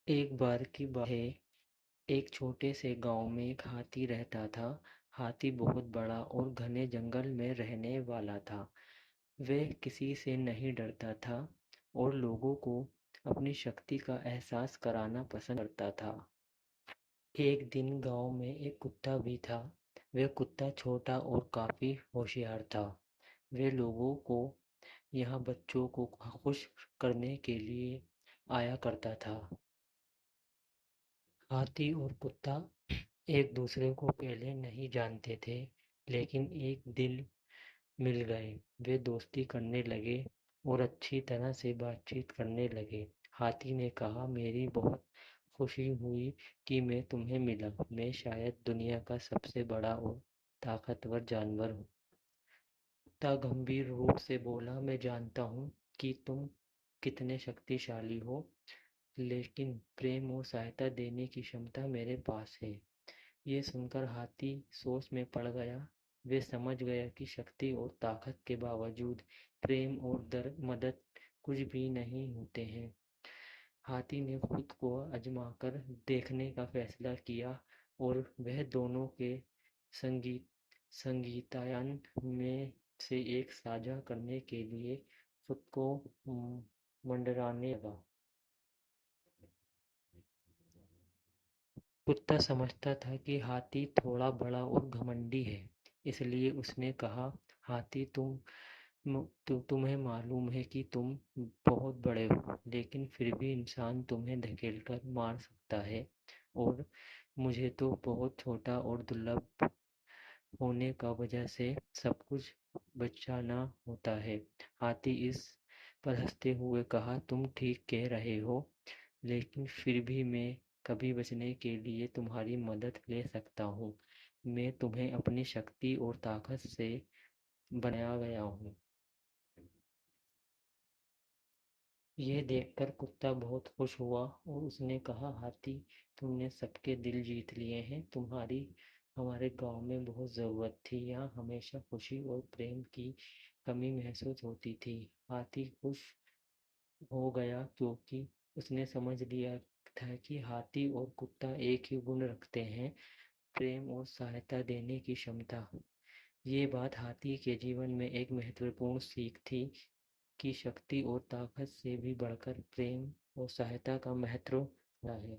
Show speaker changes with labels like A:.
A: एक बार की बात है। एक छोटे से गांव में एक हाथी रहता था। हाथी बहुत बड़ा और घने जंगल में रहने वाला था। वह किसी से नहीं डरता था और लोगों को अपनी शक्ति का एहसास कराना पसंद करता था। एक दिन गांव में एक कुत्ता भी था। वह कुत्ता छोटा और काफी होशियार था। वह लोगों को यहाँ बच्चों को खुश करने के लिए आया करता था। हाथी और कुत्ता एक दूसरे को पहले नहीं जानते थे, लेकिन एक दिन मिल गए। वे दोस्ती करने लगे और अच्छी तरह से बातचीत करने लगे। हाथी ने कहा, मेरी बहुत खुशी हुई कि मैं तुम्हें मिला। मैं शायद दुनिया का सबसे बड़ा और ताकतवर जानवर हूँ। कुत्ता गंभीर रूप से बोला, मैं जानता हूँ कि तुम कितने शक्तिशाली हो, लेकिन प्रेम और सहायता देने की क्षमता मेरे पास है। ये सुनकर हाथी सोच में पड़ गया। वे समझ गया कि शक्ति और ताकत के बावजूद प्रेम और मदद कुछ भी नहीं होते हैं। हाथी ने खुद को आजमाकर देखने का फैसला किया और वह दोनों के संगीतायन में से एक साझा करने के लिए खुद को मंडराने लगा। कुत्ता समझता था कि हाथी थोड़ा बड़ा और घमंडी है, इसलिए उसने कहा, हाथी तुम्हें मालूम है कि तुम बहुत बड़े हो, लेकिन फिर भी इंसान तुम्हें धकेलकर मार सकता है और मुझे तो बहुत छोटा और दुर्लभ होने का वजह से सब कुछ बचाना होता है। हाथी इस पर हंसते हुए कहा, तुम ठीक कह रहे हो, लेकिन फिर भी मैं कभी बचने के लिए तुम्हारी मदद ले सकता हूँ। मैं तुम्हें अपनी शक्ति और ताकत से बनाया गया हूँ। यह देखकर कुत्ता बहुत खुश हुआ और उसने कहा, हाथी, तुमने सबके दिल जीत लिए हैं। तुम्हारी हमारे गांव में बहुत ज़रूरत थी। यहाँ हमेशा खुशी और प्रेम की कमी महसूस होती थी। हाथी खुश हो गया क्योंकि उसने समझ लिया था कि हाथी और कुत्ता एक ही गुण रखते हैं, प्रेम और सहायता देने की क्षमता। ये बात हाथी के जीवन में एक महत्वपूर्ण सीख थी कि शक्ति और ताकत से भी बढ़कर प्रेम और सहायता का महत्व है।